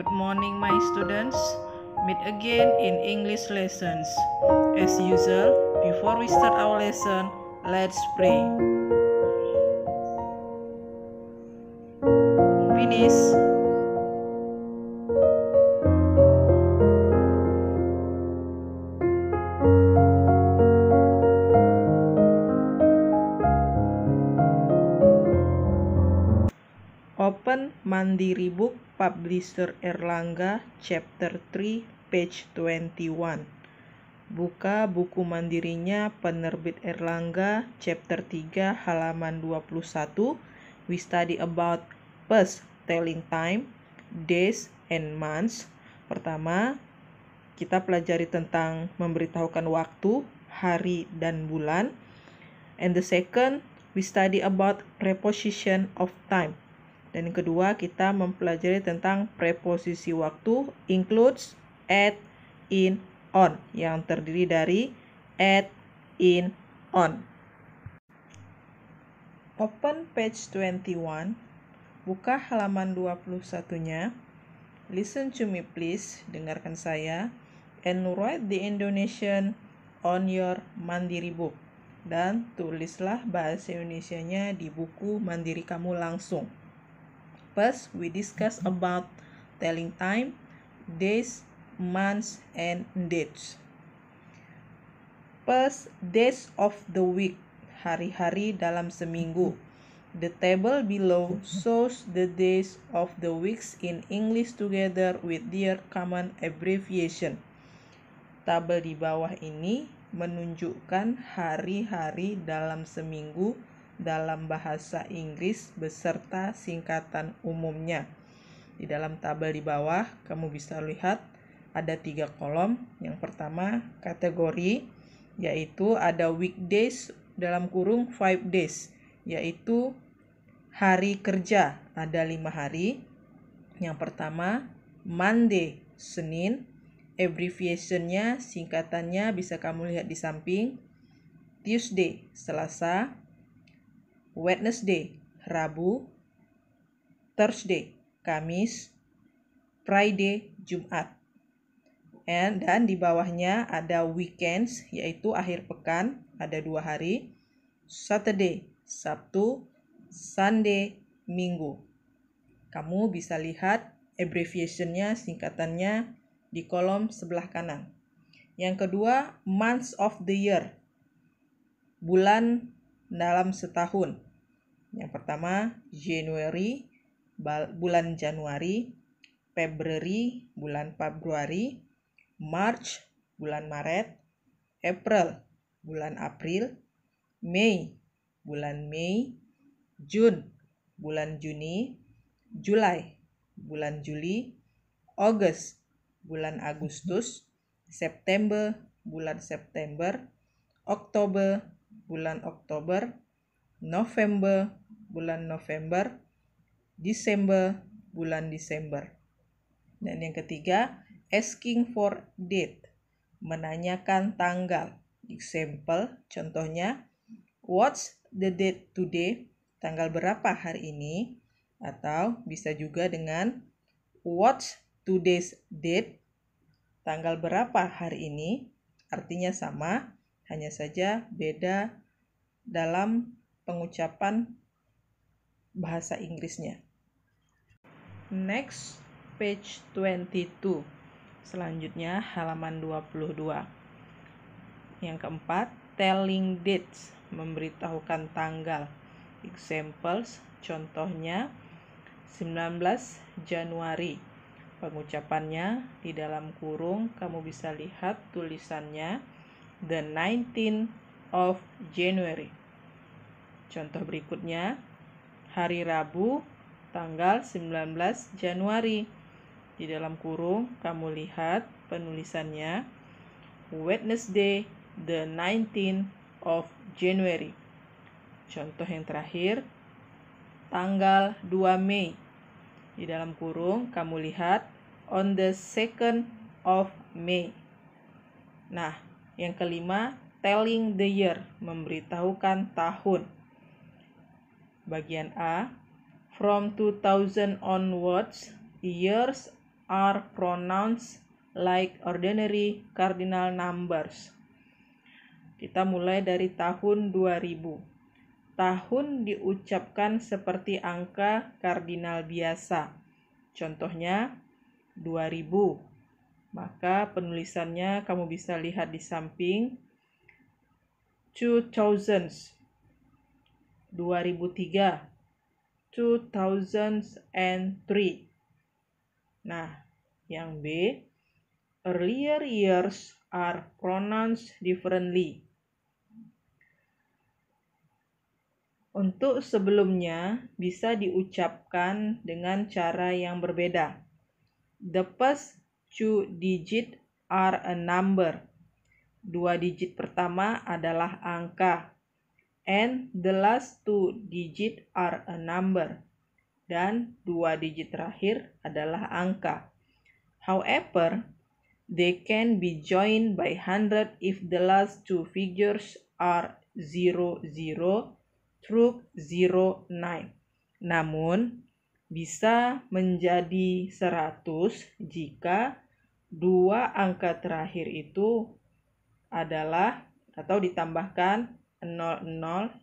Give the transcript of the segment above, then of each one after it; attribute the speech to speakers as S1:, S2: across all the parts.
S1: Good morning, my students. Meet again in English lessons. As usual, before we start our lesson, let's pray. Finish. Open Mandiri Book, Publisher Erlangga, Chapter 3, page 21. Buka buku mandirinya penerbit Erlangga, Chapter 3, halaman 21. We study about first, telling time, days, and months. Pertama, kita pelajari tentang memberitahukan waktu, hari, dan bulan. And the second, we study about preposition of time. Dan yang kedua, kita mempelajari tentang preposisi waktu, includes, at, in, on, yang terdiri dari at, in, on. Open page 21, buka halaman 21-nya. Listen to me please, dengarkan saya, and write the Indonesian on your Mandiri book. Dan tulislah bahasa Indonesianya di buku mandiri kamu langsung. First, we discuss about telling time, days, months, and dates. First, days of the week, hari-hari dalam seminggu. The table below shows the days of the weeks in English together with their common abbreviation. Tabel di bawah ini menunjukkan hari-hari dalam seminggu dalam bahasa Inggris beserta singkatan umumnya. Di dalam tabel di bawah, kamu bisa lihat ada 3 kolom. Yang pertama, kategori, yaitu ada weekdays dalam kurung 5 days, yaitu hari kerja, ada 5 hari. Yang pertama, Monday, Senin. Abbreviationnya, singkatannya bisa kamu lihat di samping. Tuesday, Selasa. Wednesday, Rabu. Thursday, Kamis. Friday, Jumat. Dan di bawahnya ada weekends, yaitu akhir pekan, ada 2 hari. Saturday, Sabtu. Sunday, Minggu. Kamu bisa lihat abbreviationnya, singkatannya di kolom sebelah kanan. Yang kedua, months of the year, bulan dalam setahun. Yang pertama, January, bulan Januari. February, bulan Februari. March, bulan Maret. April, bulan April. May, bulan Mei. June, bulan Juni. July, bulan Juli. August, bulan Agustus. September, bulan September. Oktober, bulan Oktober. November, bulan November. Desember, bulan Desember. Dan yang ketiga, asking for date, menanyakan tanggal. Example, contohnya, what's the date today? Tanggal berapa hari ini? Atau bisa juga dengan what's today's date? Tanggal berapa hari ini? Artinya sama, hanya saja beda dalam pengucapan bahasa Inggrisnya. Next, page 22. Selanjutnya halaman 22. Yang keempat, telling dates, memberitahukan tanggal. Examples, contohnya 19 Januari. Pengucapannya di dalam kurung kamu bisa lihat tulisannya the 19th of January. Contoh berikutnya, hari Rabu tanggal 19 Januari. Di dalam kurung kamu lihat penulisannya Wednesday the 19th of January. Contoh yang terakhir, tanggal 2 Mei. Di dalam kurung kamu lihat on the 2nd of May. Nah, yang kelima, telling the year, memberitahukan tahun. Bagian A, from 2000 onwards, years are pronounced like ordinary cardinal numbers. Kita mulai dari tahun 2000. Tahun diucapkan seperti angka kardinal biasa. Contohnya 2000. Maka penulisannya kamu bisa lihat di samping. 2000s, 2003, 2003. Nah, yang B, earlier years are pronounced differently. Untuk sebelumnya bisa diucapkan dengan cara yang berbeda. The first 2 digit are a number. 2 digit pertama adalah angka. And the last 2 digit are a number. Dan 2 digit terakhir adalah angka. However, they can be joined by 100 if the last 2 figures are 00 through 09. Namun, bisa menjadi 100 jika dua angka terakhir itu adalah atau ditambahkan 00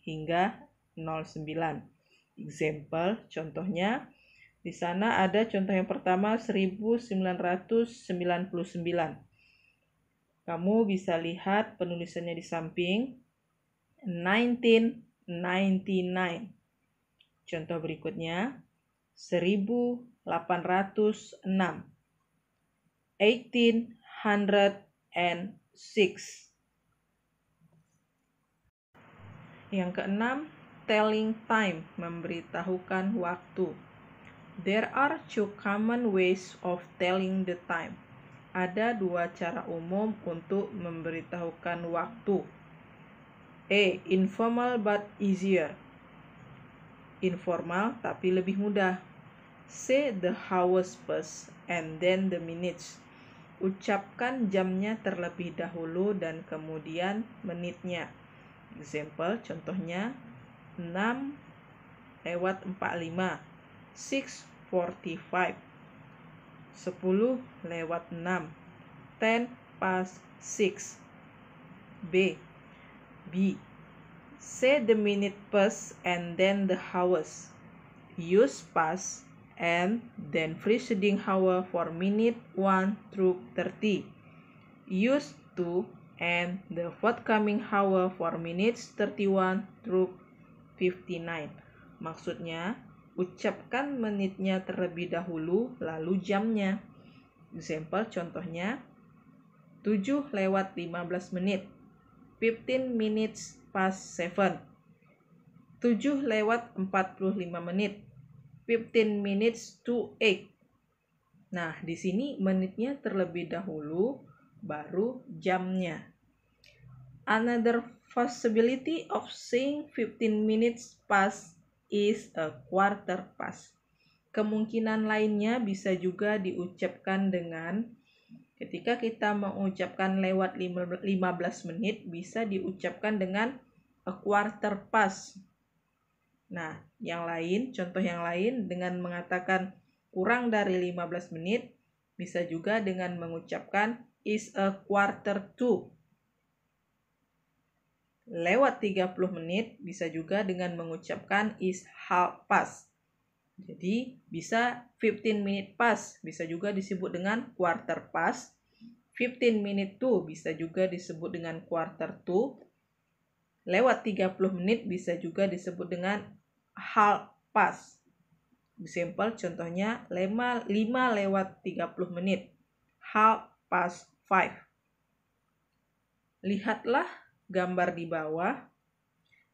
S1: hingga 09. Example, contohnya di sana ada contoh yang pertama 1999. Kamu bisa lihat penulisannya di samping 1999. Contoh berikutnya 1806. 1806. Yang keenam, telling time, memberitahukan waktu. There are 2 common ways of telling the time. Ada 2 cara umum untuk memberitahukan waktu. A. Informal but easier. Informal tapi lebih mudah. Say the hours first and then the minutes. Ucapkan jamnya terlebih dahulu dan kemudian menitnya. Example, contohnya 6:45, 6:45. 10:06, 10:06. B. Say the minute first and then the hours. Use past and then preceding hour for minute 1 through 30. Use to and the forthcoming hour for minutes 31 through 59. Maksudnya, ucapkan menitnya terlebih dahulu lalu jamnya. Example, contohnya 7:15 menit, 15 minutes past 7. 7:45 menit, 15 minutes to 8. Nah, di sini menitnya terlebih dahulu, baru jamnya. Another possibility of saying 15 minutes past is a quarter past. Kemungkinan lainnya bisa juga diucapkan dengan, ketika kita mengucapkan lewat 15 menit, bisa diucapkan dengan a quarter past. Nah, contoh yang lain dengan mengatakan kurang dari 15 menit, bisa juga dengan mengucapkan is a quarter to. Lewat 30 menit, bisa juga dengan mengucapkan is half past. Jadi, bisa 15 minute past, bisa juga disebut dengan quarter past. 15 minute to, bisa juga disebut dengan quarter to. Lewat 30 menit bisa juga disebut dengan half past. Example, contohnya 5:30 menit, half past 5. Lihatlah gambar di bawah,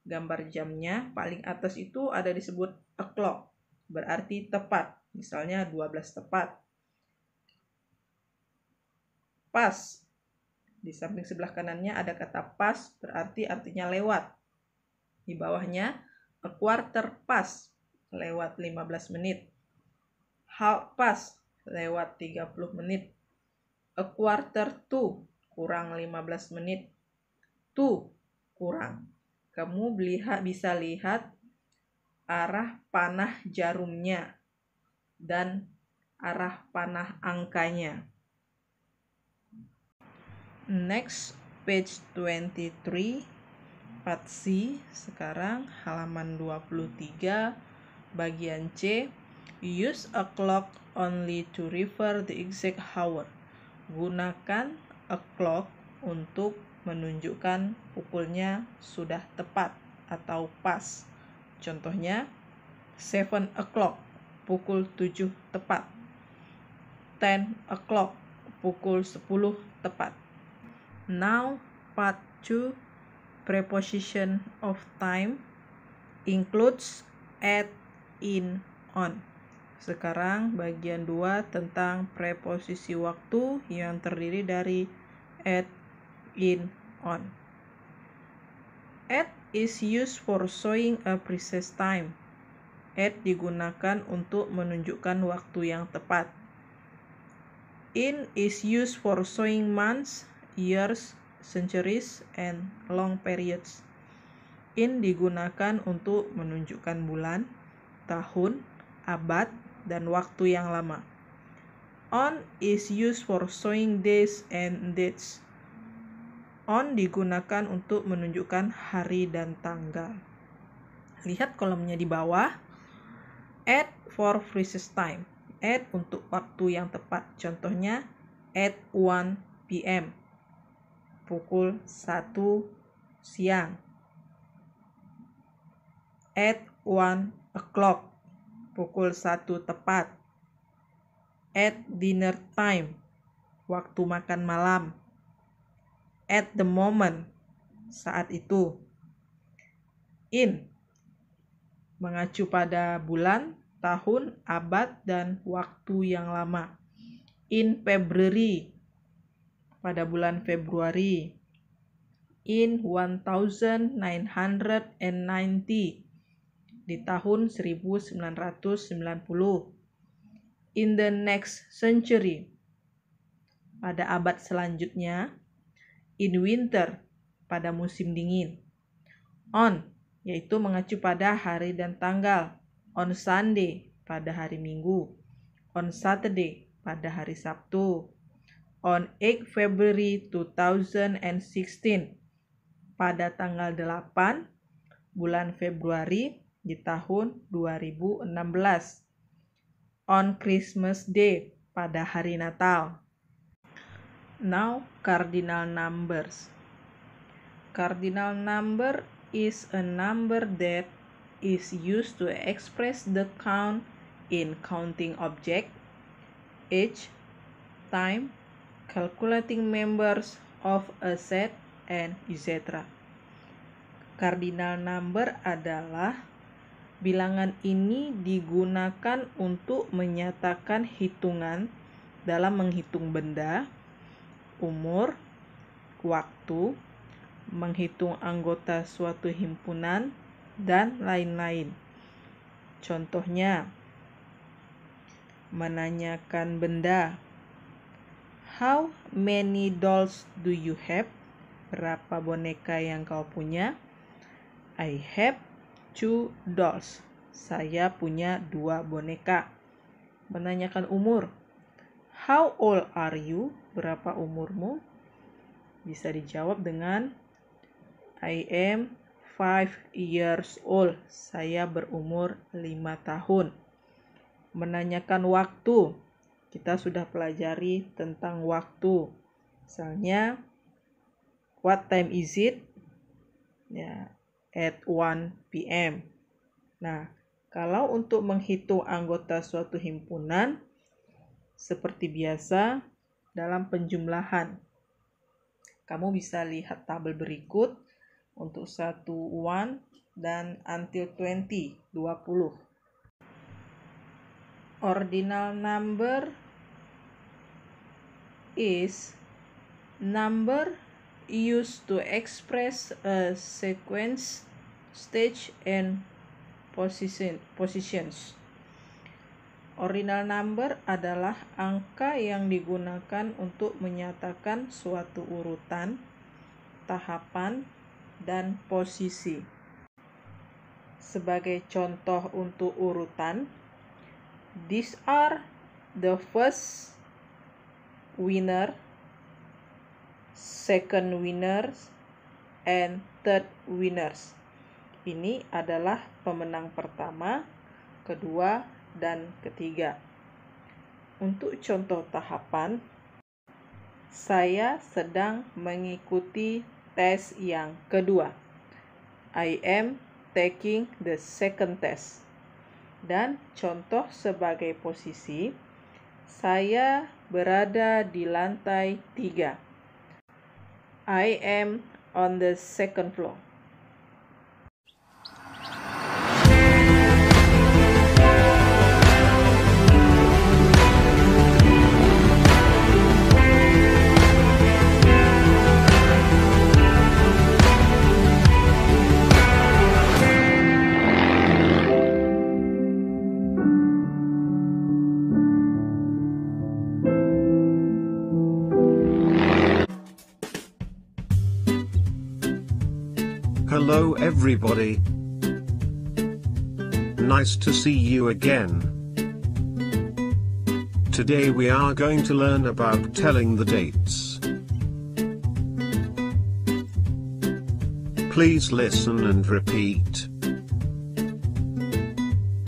S1: gambar jamnya. Paling atas itu ada disebut o'clock, berarti tepat. Misalnya 12 tepat. Pas, di samping sebelah kanannya ada kata pas, berarti artinya lewat. Di bawahnya a quarter past, lewat 15 menit. Half past, lewat 30 menit. A quarter to, kurang 15 menit. To, kurang. Kamu bisa lihat arah panah jarumnya dan arah panah angkanya. Next, page 23, part C, sekarang halaman 23, bagian C. Use a clock only to refer the exact hour. Gunakan a clock untuk menunjukkan pukulnya sudah tepat atau pas. Contohnya, 7 o'clock, pukul 7 tepat. 10 o'clock, pukul 10 tepat. Now, part 2, preposition of time includes at, in, on. Sekarang bagian 2 tentang preposisi waktu yang terdiri dari at, in, on. At is used for showing a precise time. At digunakan untuk menunjukkan waktu yang tepat. In is used for showing months, years, centuries, and long periods. In digunakan untuk menunjukkan bulan, tahun, abad, dan waktu yang lama. On is used for showing days and dates. On digunakan untuk menunjukkan hari dan tanggal. Lihat kolomnya di bawah. At for precise time. At untuk waktu yang tepat. Contohnya, at 1 p.m. pukul 1 siang. At 1 o'clock. Pukul 1 tepat. At dinner time, waktu makan malam. At the moment, saat itu. In, mengacu pada bulan, tahun, abad, dan waktu yang lama. In February, pada bulan Februari. In 1990, di tahun 1990. In the next century, pada abad selanjutnya. In winter, pada musim dingin. On, yaitu mengacu pada hari dan tanggal. On Sunday, pada hari Minggu. On Saturday, pada hari Sabtu. On 8 February 2016, pada tanggal 8 bulan Februari di tahun 2016. On Christmas Day, pada hari Natal. Now, cardinal numbers. Cardinal number is a number that is used to express the count in counting object, age, time, calculating members of a set, and etc. Cardinal number adalah bilangan ini digunakan untuk menyatakan hitungan dalam menghitung benda, umur, waktu, menghitung anggota suatu himpunan, dan lain-lain. Contohnya, menanyakan benda. How many dolls do you have? Berapa boneka yang kau punya? I have 2 dolls. Saya punya 2 boneka. Menanyakan umur. How old are you? Berapa umurmu? Bisa dijawab dengan I am 5 years old. Saya berumur 5 tahun. Menanyakan waktu. Kita sudah pelajari tentang waktu. Misalnya, what time is it? Ya, at 1 p.m. Nah, kalau untuk menghitung anggota suatu himpunan, seperti biasa dalam penjumlahan. Kamu bisa lihat tabel berikut untuk 1 dan until 20, 20. Ordinal number is number used to express a sequence, stage, and positions. Ordinal number adalah angka yang digunakan untuk menyatakan suatu urutan, tahapan, dan posisi. Sebagai contoh untuk urutan, these are the first winner, second winners, and third winners. Ini adalah pemenang pertama, kedua, dan ketiga. Untuk contoh tahapan, saya sedang mengikuti tes yang kedua. I am taking the second test. Dan contoh sebagai posisi, saya berada di lantai 3. I am on the second floor.
S2: Hello everybody. Nice to see you again. Today we are going to learn about telling the dates. Please listen and repeat.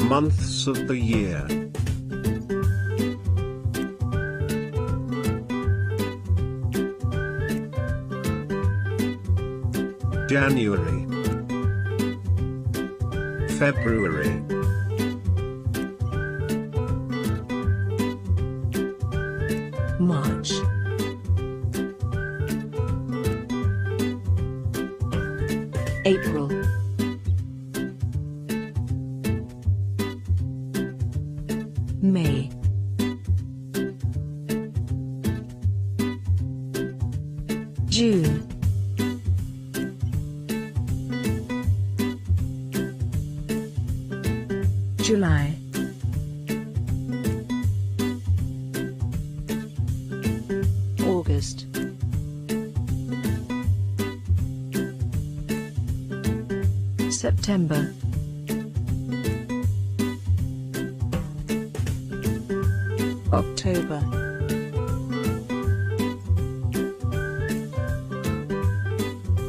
S2: Months of the year. January, February,
S3: March, April, May, June, July, August, September, October,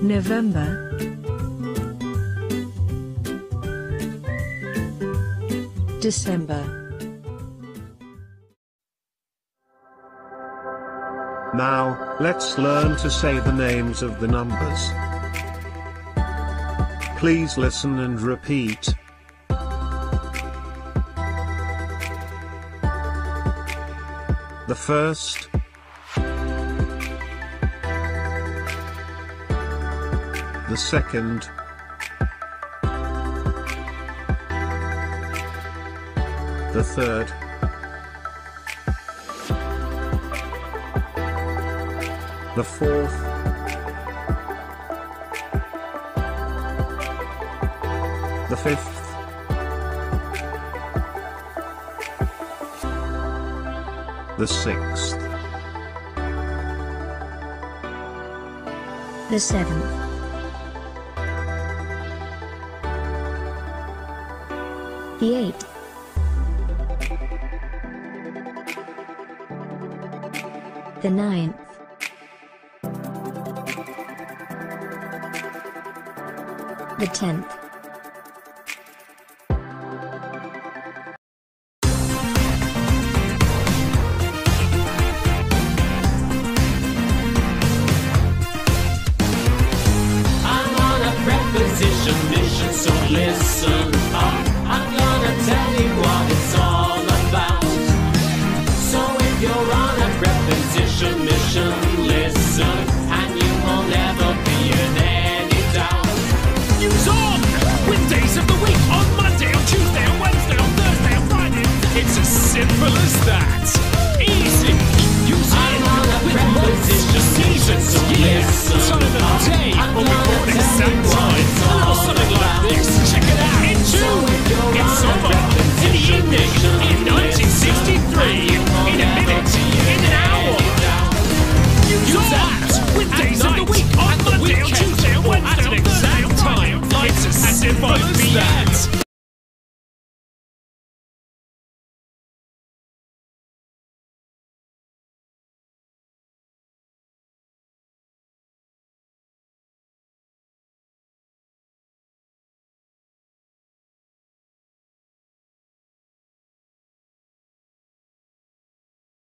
S3: November, December.
S2: Now, let's learn to say the names of the numbers. Please listen and repeat. The first, the second, the third, the fourth, the fifth, the sixth,
S3: The seventh, the eighth, the ninth, the 10th,